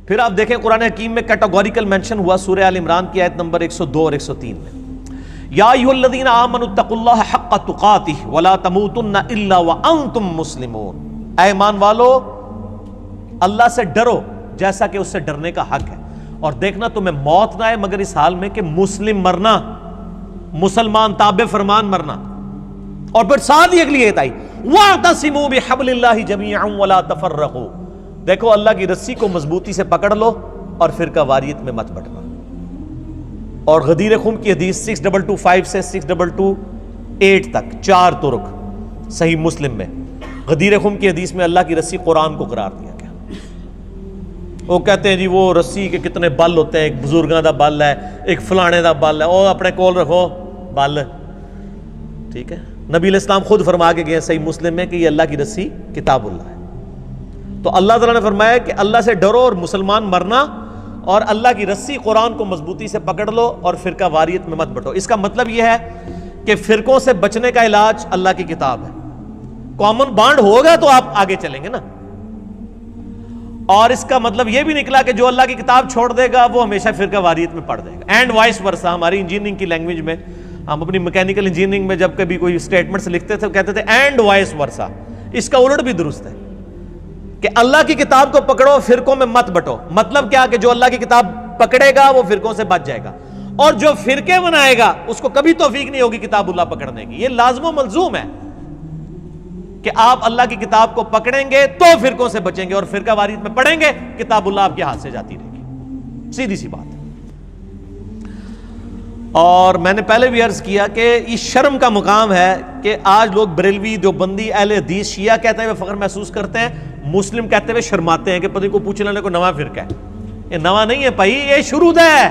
پھر آپ دیکھیں قرآن حکیم میں کیٹاگوریکل مینشن ہوا سورہ آل عمران کی آیت نمبر 102 اور 103 میں، یا ایھا الذین آمنوا اتقوا اللہ حق تقاتہ ولا تموتن الا وانتم مسلمون، اے ایمان والو اللہ سے ڈرو جیسا کہ اس سے ڈرنے کا حق ہے، اور دیکھنا تمہیں موت نہ آئے مگر اس حال میں کہ مسلم مرنا، مسلمان تابع فرمان مرنا۔ اور پھر ساتھ ہی اگلی ایت آئی واعتصموا بحبل اللہ جمیعا ولا تفرقوا، دیکھو اللہ کی رسی کو مضبوطی سے پکڑ لو اور فرقہ واریت میں مت بٹنا۔ اور غدیر خم کی حدیث 6225 سے 6228 تک 4 طرق صحیح مسلم میں، غدیر خم کی حدیث میں اللہ کی رسی قرآن کو قرار دیا گیا۔ وہ کہتے ہیں جی وہ رسی کے کتنے بل ہوتے ہیں، ایک بزرگاں دا بل ہے، ایک فلانے دا بل ہے، وہ اپنے کول رکھو بل، ٹھیک ہے۔ نبی علیہ السلام خود فرما کے گئے صحیح مسلم میں کہ یہ اللہ کی رسی کتاب اللہ ہے۔ تو اللہ تعالیٰ نے فرمایا کہ اللہ سے ڈرو اور مسلمان مرنا، اور اللہ کی رسی قرآن کو مضبوطی سے پکڑ لو اور فرقہ واریت میں مت بٹو۔ اس کا مطلب یہ ہے کہ فرقوں سے بچنے کا علاج اللہ کی کتاب ہے۔ کامن بانڈ ہوگا تو آپ آگے چلیں گے نا، اور اس کا مطلب یہ بھی نکلا کہ جو اللہ کی کتاب چھوڑ دے گا وہ ہمیشہ فرقہ واریت میں پڑ جائے گا، اینڈ وائس ورسا۔ ہماری انجینئرنگ کی لینگویج میں، ہم اپنی میکینیکل انجینئرنگ میں جب کبھی کوئی اسٹیٹمنٹس لکھتے تھے کہتے تھے اینڈ وائس ورسا، اس کا الٹ بھی درست ہے کہ اللہ کی کتاب کو پکڑو فرقوں میں مت بٹو۔ مطلب کیا کہ جو اللہ کی کتاب پکڑے گا وہ فرقوں سے بچ جائے گا، اور جو فرقے بنائے گا اس کو کبھی توفیق نہیں ہوگی کتاب اللہ پکڑنے کی۔ یہ لازم و ملزوم ہے کہ آپ اللہ کی کتاب کو پکڑیں گے تو فرقوں سے بچیں گے، اور فرقہ واریت میں پڑھیں گے کتاب اللہ آپ کے ہاتھ سے جاتی رہے گی، سیدھی سی بات ہے۔ اور میں نے پہلے بھی عرض کیا کہ یہ شرم کا مقام ہے کہ آج لوگ بریلوی، دیوبندی، اہل حدیث، شیعہ کہتے ہوئے فخر محسوس کرتے ہیں، مسلم کہتے ہوئے شرماتے ہیں کہ پتہ کو پوچھ لینے کو نواں فرقہ ہے۔ یہ نواں نہیں ہے بھائی، یہ شروع ہے۔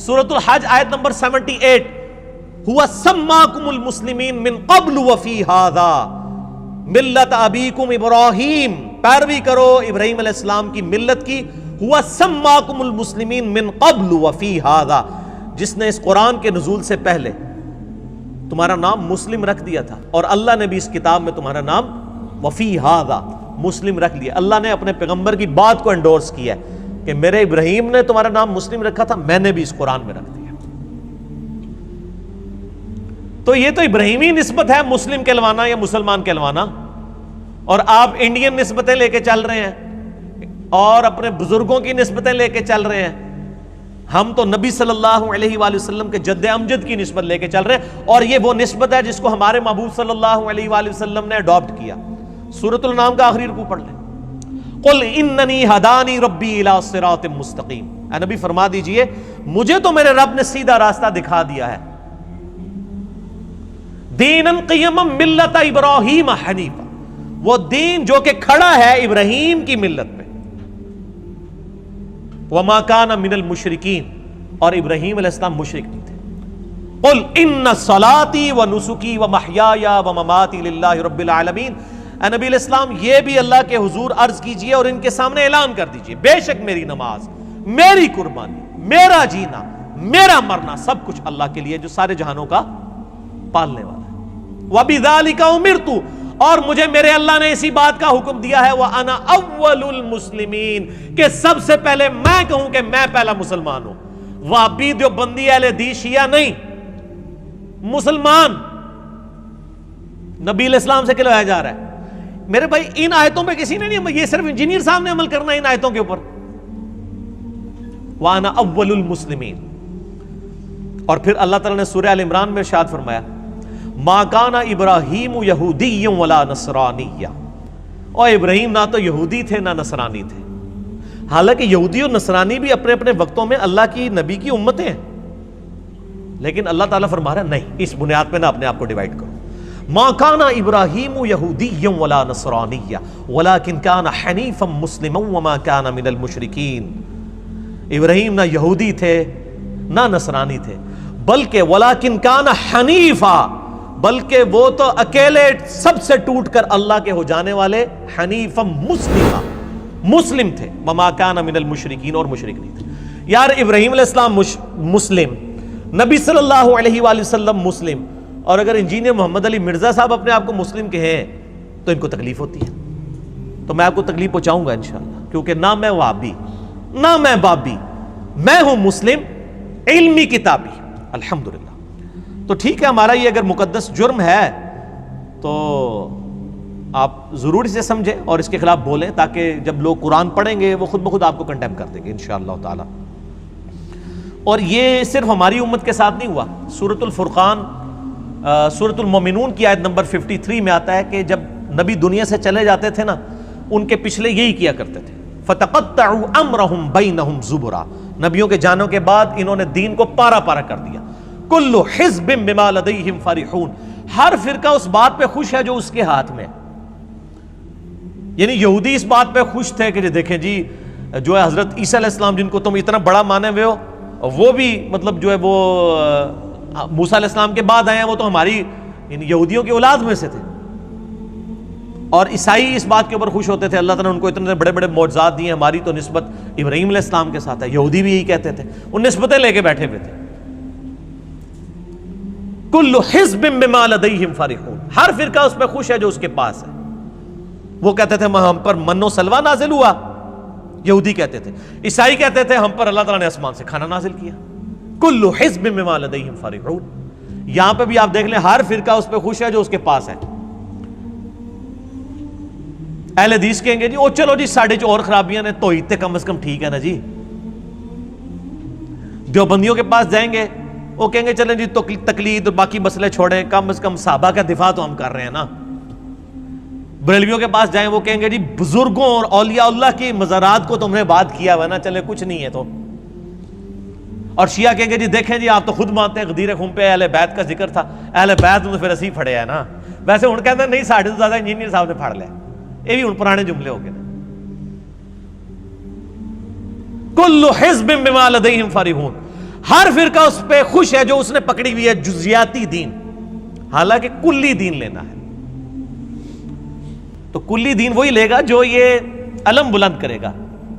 سورۃ الحج آیت نمبر 78، هو سماکم المسلمین من قبل وفی ھذا ملت ابیکم ابراہیم، پیروی کرو ابراہیم علیہ السلام کی ملت کی۔ هو سماکم المسلمین من قبل وفی ھذا، جس نے اس قرآن کے نزول سے پہلے تمہارا نام مسلم رکھ دیا تھا، اور اللہ نے بھی اس کتاب میں تمہارا نام وفی ھذا مسلم رکھ لیا۔ اللہ نے اپنے پیغمبر کی بات کو انڈورس کیا ہے کہ میرے ابراہیم نے تمہارا نام مسلم رکھا تھا، میں نے بھی اس قرآن میں رکھ دیا۔ تو یہ تو ابراہیمی نسبت ہے مسلم کہلوانا یا مسلمان کہلوانا، اور آپ انڈین نسبتیں لے کے چل رہے ہیں اور اپنے بزرگوں کی نسبتیں لے کے چل رہے ہیں۔ ہم تو نبی صلی اللہ علیہ وآلہ وسلم کے جد امجد کی نسبت لے کے چل رہے ہیں، اور یہ وہ نسبت ہے جس کو ہمارے محبوب صلی اللہ علیہ وآلہ وسلم نے اڈاپٹ کیا۔ سورۃ الانعام کا آخری رکوع پڑھ لیں، قل اننی ہدانی ربی الی صراط مستقیم، اے نبی فرما دیجئے مجھے تو میرے رب نے سیدھا راستہ دکھا دیا ہے، دینا قیما ملت ابراہیم حنیفا، وہ دین جو کہ کھڑا ہے ابراہیم کی ملت پہ، وما کان من المشرکین، اور ابراہیم علیہ السلام مشرک نہیں تھے۔ قل ان صلاتی ونسکی ومحیای ومماتی للہ رب العالمین، اے نبی علیہ السلام یہ بھی اللہ کے حضور عرض کیجئے اور ان کے سامنے اعلان کر دیجئے، بے شک میری نماز، میری قربانی، میرا جینا، میرا مرنا سب کچھ اللہ کے لیے جو سارے جہانوں کا پالنے والا ہے۔ وَبِذَلِكَ أُمِرْتُ، اور مجھے میرے اللہ نے اسی بات کا حکم دیا ہے، وَأَنَا أَوَّلُ الْمُسْلِمِينَ، کہ سب سے پہلے میں کہوں کہ میں پہلا مسلمان ہوں۔ وہابی، دیوبندی، اہل حدیث، شیعہ نہیں، مسلمان نبی علیہ السلام سے کہلوایا جا رہا ہے۔ میرے بھائی ان آیتوں پہ کسی نے نہیں، یہ صرف انجینئر صاحب نے عمل کرنا ہے ان آیتوں کے اوپر۔ وَأَنَا أَوَّلُ الْمُسْلِمِينَ، اور پھر اللہ تعالیٰ نے سورہ آل عمران میں ارشاد فرمایا مَا كَانَ إِبْرَاهِيمُ يَهُودِيًّا وَلَا نَصْرَانِيًّا، اور ابراہیم نہ تو یہودی تھے نہ نصرانی تھے، حالانکہ یہودی اور نصرانی بھی اپنے اپنے وقتوں میں اللہ کی نبی کی امتیں ہیں، لیکن اللہ تعالیٰ فرما رہا ہے نہیں، اس بنیاد پہ نہ اپنے آپ کو ڈیوائیڈ کرو۔ مَا كَانَ إِبْرَاهِيمُ يَهُودِيًّا وَلَا نَصْرَانِيًّا وَلَكِنْ كَانَ حَنِيفًا مُسْلِمًا وَمَا كَانَ مِنَ الْمُشْرِكِينَ، ابراہیم نہ یہودی تھے نہ نصرانی تھے، بلکہ وَلَكِنْ كَانَ حَنِيفًا، بلکہ وہ تو اکیلے سب سے ٹوٹ کر اللہ کے ہو جانے والے حنیفا مسلمہ مسلم تھے، وما کان من المشرکین، اور مشرک نہیں تھے۔ یار ابراہیم علیہ السلام مسلم، نبی صلی اللہ علیہ وآلہ وسلم مسلم، اور اگر انجینئر محمد علی مرزا صاحب اپنے آپ کو مسلم کہیں تو ان کو تکلیف ہوتی ہے، تو میں آپ کو تکلیف پہنچاؤں گا انشاءاللہ، کیونکہ نہ میں وہابی نہ میں بابی، میں ہوں مسلم علمی کتابی۔ الحمدللہ۔ تو ٹھیک ہے، ہمارا یہ اگر مقدس جرم ہے تو آپ ضرور اسے سمجھیں اور اس کے خلاف بولیں، تاکہ جب لوگ قرآن پڑھیں گے وہ خود بخود آپ کو کنڈیم کر دیں گے انشاءاللہ تعالی۔ اور یہ صرف ہماری امت کے ساتھ نہیں ہوا۔ سورۃ الفرقان سورۃ المومنون کی آیت نمبر 53 میں آتا ہے کہ جب نبی دنیا سے چلے جاتے تھے نا، ان کے پچھلے یہی کیا کرتے تھے، فَتَقَطَّعُوا أَمْرَهُمْ بَيْنَهُمْ زُبُرًا، نبیوں کے جانوں کے بعد انہوں نے دین کو پارا پارا کر دیا۔ كُلُّ حِزْبٍ بِمَا لَدَيْهِمْ فَرِحُونَ، ہر فرقہ اس بات پہ خوش ہے جو اس کے ہاتھ میں ہے۔ یعنی یہودی اس بات پہ خوش تھے کہ دیکھیں جی جو ہے حضرت عیسیٰ علیہ السلام جن کو تم اتنا بڑا مانے ہوئے ہو، وہ بھی مطلب جو ہے وہ موسیٰ علیہ السلام کے بعد آئے ہیں، وہ تو ہماری یہودیوں کی اولاد میں سے تھے۔ اور عیسائی اس بات کے اوپر خوش ہوتے تھے اللہ تعالیٰ نے ان کو اتنے بڑے بڑے معجزات دیے، ہماری تو نسبت ابراہیم علیہ السلام کے ساتھ ہے۔ یہودی بھی یہی کہتے تھے، وہ نسبتیں لے کے بیٹھے ہوئے تھے۔ کل حزب بما لدیہم فرحون، ہر فرقہ اس پہ خوش ہے جو اس کے پاس ہے۔ وہ کہتے تھے ہم پر من و سلوہ نازل ہوا، یہودی کہتے تھے۔ عیسائی کہتے تھے ہم پر اللہ تعالیٰ نے آسمان سے کھانا نازل کیا۔ کل حزب بما لدیہم فرحون، یہاں پہ بھی آپ دیکھ لیں ہر فرقہ اس پہ خوش ہے جو اس کے پاس ہے۔ اہل حدیث کہیں گے جی او چلو جی ساڑھے جو اور خرابیاں نے توحید تے کم از کم ٹھیک ہے نا جی۔ دیوبندیوں کے پاس جائیں گے وہ کہیں گے چلیں جی تقلید اور باقی مسئلے چھوڑیں، کم از کم صحابہ کا دفاع تو ہم کر رہے ہیں نا۔ بریلویوں کے پاس جائیں وہ کہیں گے جی بزرگوں اور اولیاء اللہ کی مزارات کو تم نے بات کیا ہوا نا، چلے کچھ نہیں ہے تو۔ اور شیعہ کہیں گے جی دیکھیں جی آپ تو خود مانتے ہیں غدیر خم پہ اہل بیت کا ذکر تھا، اہل بیت میں تو پھر اسی پھڑے ہیں نا۔ ویسے ہن کہتے ہیں نہیں ساڑھے تو زیادہ انجینئر صاحب نے پھڑ لیا، یہ بھی ہن پرانے جملے ہو گئے۔ کل حزب بما لدیہم فرحون، ہر فرقہ اس پہ خوش ہے جو اس نے پکڑی ہوئی ہے جزیاتی دین، حالانکہ کلی دین لینا ہے۔ تو کلی دین وہی لے گا جو یہ علم بلند کرے گا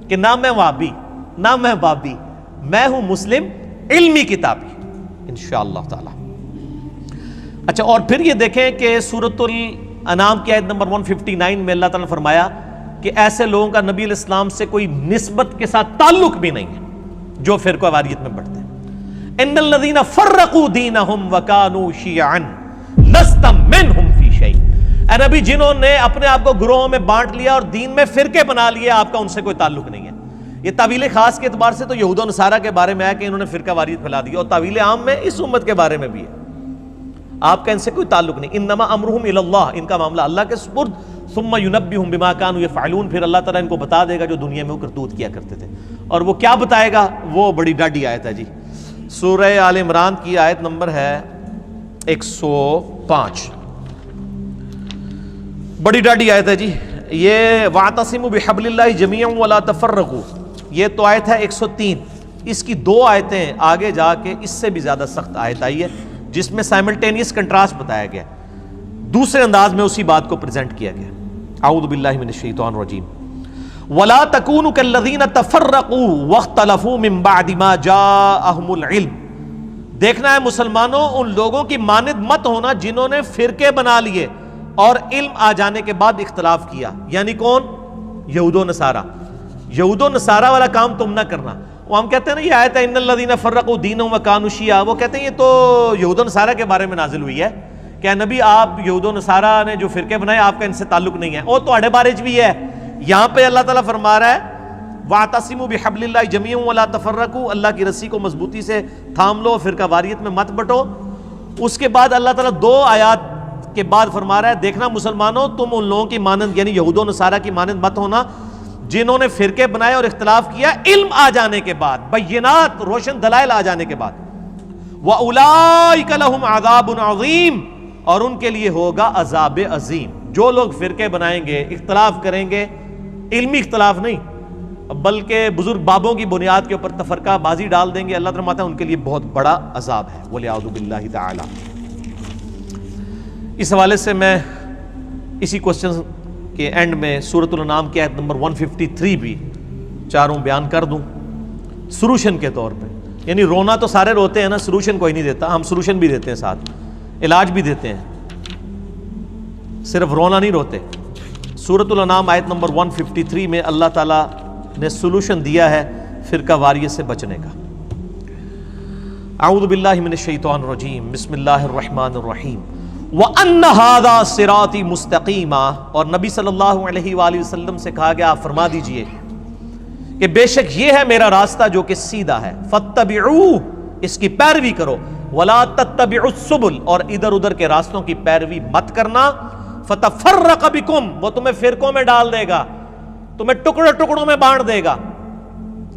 کہ نہ میں وہابی نہ میں بابی، میں ہوں مسلم علمی کتابی انشاءاللہ تعالی۔ اچھا، اور پھر یہ دیکھیں کہ سورۃ الانعام کی آیت نمبر 159 میں اللہ تعالیٰ نے فرمایا کہ ایسے لوگوں کا نبی علیہ السلام سے کوئی نسبت کے ساتھ تعلق بھی نہیں ہے جو فرقہ واریت میں بڑھتے ہیں۔ ان الذین فرقوا دینہم وکانوا شیعا لست منہم فی شیء، اے نبی جنہوں نے اپنے آپ کو گروہوں میں بانٹ لیا اور دین میں فرقے بنا لیے، آپ کا ان سے کوئی تعلق نہیں ہے۔ یہ تعویل خاص کے اعتبار سے تو یہود و نصارہ کے بارے میں ہے کہ انہوں نے فرقہ واریت پھیلا دی، اور تعویل عام میں اس امت کے بارے میں بھی ہے، آپ کا ان سے کوئی تعلق نہیں۔ انما امرہم الی اللہ، ان کا معاملہ اللہ کے سپرد، ثم ینبئہم بما کانوا یفعلون، پھر اللہ تعالیٰ ان کو بتا دے گا جو دنیا میں وہ کرتوت کیا کرتے تھے۔ اور وہ کیا بتائے گا؟ وہ بڑی ڈاڈی آیت ہے جی، سورہ آل عمران کی آیت نمبر ہے 105، بڑی ڈاڈی آیت ہے جی یہ، وَاعْتَصِمُوا بِحَبْلِ اللَّهِ جَمِيعًا وَلَا تَفَرَّقُوا، یہ تو آیت ہے 103۔ اس کی دو آیتیں آگے جا کے اس سے بھی زیادہ سخت آیت آئی ہے جس میں سائملٹینیس کنٹراسٹ بتایا گیا، دوسرے انداز میں اسی بات کو پریزنٹ کیا گیا۔ اعوذ باللہ من الشیطان الرجیم، وَلَا تَكُونُوا كَالَّذِينَ تَفَرَّقُوا وَاخْتَلَفُوا مِن بَعْدِ مَا جَاءَهُمُ الْعِلْمُ، دیکھنا ہے مسلمانوں ان لوگوں کی مانند مت ہونا جنہوں نے فرقے بنا لیے اور علم آ جانے کے بعد اختلاف کیا۔ یعنی کون؟ یہود و نصارہ۔ یہود و نصارہ والا کام تم نہ کرنا۔ وہ ہم کہتے ہیں نا یہ آیت ہے ان الذین فرقوا دینہم وکانوا شیعا، وہ کہتے ہیں یہ تو یہود و نصارہ کے بارے میں نازل ہوئی ہے کہ نبی آپ یہود و نصارہ نے جو فرقے بنائے آپ کا ان سے تعلق نہیں ہے، وہ تواڈے بارے چ بھی ہے۔ یہاں پہ اللہ تعالیٰ فرما رہا ہے وَاعْتَصِمُوا بِحَبْلِ اللَّهِ جَمِيعًا وَلَا تَفَرَّقُوا، اللہ کی رسی کو مضبوطی سے تھام لو، فرقہ واریت میں مت بٹو۔ اس کے بعد اللہ تعالیٰ دو آیات کے بعد فرما رہا ہے دیکھنا مسلمانوں تم ان لوگوں کی مانند یعنی یہود و نصارہ کی مانند مت ہونا جنہوں نے فرقے بنائے اور اختلاف کیا علم آ جانے کے بعد، بینات روشن دلائل آ جانے کے بعد۔ وَأُولَئِكَ لَهُمْ عَذَابٌ عَظِيمٌ، اور ان کے لیے ہوگا عذاب عظیم۔ جو لوگ فرقے بنائیں گے، اختلاف کریں گے، علمی اختلاف نہیں بلکہ بزرگ بابوں کی بنیاد کے اوپر تفرقہ بازی ڈال دیں گے، اللہ تعالیٰ فرماتا ہے ان کے لیے بہت بڑا عذاب ہے۔ وَلِعَوْذُ بِاللَّهِ تَعَالَى۔ اس حوالے سے میں اسی کوسچن کے اینڈ میں سورۃ الانعام کی آیت نمبر 153 بھی چاروں بیان کر دوں سلوشن کے طور پہ۔ یعنی رونا تو سارے روتے ہیں نا، سلوشن کوئی نہیں دیتا، ہم سلوشن بھی دیتے ہیں، ساتھ علاج بھی دیتے ہیں، صرف رونا نہیں روتے۔ سورۃ الانعام آیت نمبر 153 میں اللہ تعالیٰ نے سلوشن دیا ہے فرقہ واریت سے بچنے کا۔ اعوذ باللہ من الشیطان الرجیم، بسم اللہ الرحمن الرحیم۔ وَأَنَّ هَذَا صِرَاطِي مُسْتَقِيمًا، اور نبی صلی اللہ علیہ وآلہ وسلم سے کہا گیا آپ فرما دیجئے کہ بے شک یہ ہے میرا راستہ جو کہ سیدھا ہے، فَاتَّبِعُوهُ، اس کی پیروی کرو، وَلَا تَتَّبِعُوا السُّبُلَ، اور ادھر ادھر کے راستوں کی پیروی مت کرنا، فَتَفَرَّقَ بِكُمْ، وہ تمہیں فرقوں میں ڈال دے گا، تمہیں ٹکڑوں ٹکڑوں میں بانٹ دے گا،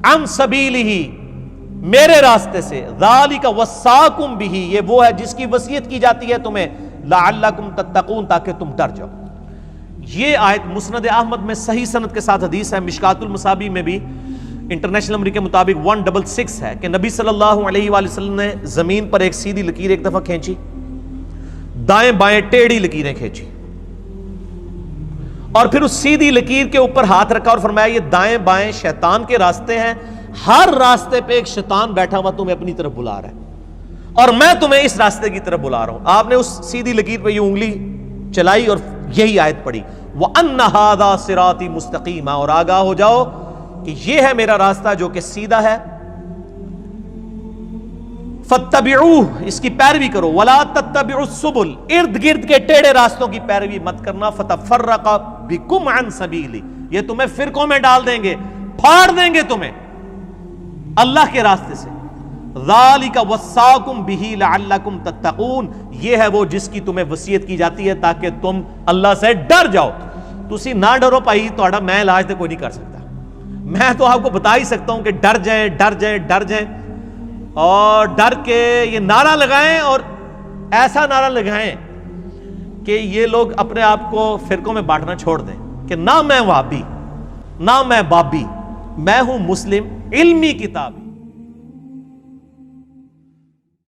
عن سبیلہ، میرے راستے سے، ذالک وصاکم بہ، یہ وہ ہے جس کی وصیت کی جاتی ہے تمہیں، لعلکم تتقون، تاکہ تم ڈر جاؤ۔ یہ آیت مسند احمد میں صحیح سند کے ساتھ حدیث ہے، مشکات المصابیح میں بھی انٹرنیشنل نمبر کے مطابق 166 ہے کہ نبی صلی اللہ علیہ وآلہ وسلم نے زمین پر ایک سیدھی لکیر ایک دفعہ کھینچی، دائیں بائیں ٹیڑھی لکیریں کھینچی، اور پھر اس سیدھی لکیر کے اوپر ہاتھ رکھا اور فرمایا یہ دائیں بائیں شیطان کے راستے ہیں، ہر راستے پہ ایک شیطان بیٹھا ہوا تمہیں اپنی طرف بلا رہا ہے، اور میں تمہیں اس راستے کی طرف بلا رہا ہوں۔ آپ نے اس سیدھی لکیر پہ یہ انگلی چلائی اور یہی آیت پڑھی، وَأَنَّ هَذَا صِرَاطِي مُسْتَقِيمًا، اور آگاہ ہو جاؤ کہ یہ ہے میرا راستہ جو کہ سیدھا ہے، فَاتَّبِعُوهُ، اس کی پیروی کرو، وَلَا تَتَّبِعُوا السُّبُلَ، ارد گرد کے ٹیڑھے راستوں کی پیروی مت کرنا، فَتَفَرَّقَ بِكُمْ عَنْ سَبِيلِهِ، یہ تمہیں فرقوں میں ڈال دیں گے، پھاڑ دیں گے تمہیں اللہ کے راستے سے، ذالک وصاکم بہ لعلکم تتقون، یہ ہے وہ جس کی تمہیں وصیت کی جاتی ہے تاکہ تم اللہ سے ڈر جاؤ۔ تسی نہ ڈرو پائی تہاڈا میں علاج تے کوئی نہیں کر سکتا، میں تو آپ کو بتا ہی سکتا ہوں کہ ڈر جائیں ڈر جائیں ڈر جائیں، اور ڈر کے یہ نعرہ لگائیں، اور ایسا نعرہ لگائیں کہ یہ لوگ اپنے آپ کو فرقوں میں بانٹنا چھوڑ دیں کہ نہ میں وہابی، نہ میں بابی، میں ہوں مسلم علمی کتابی۔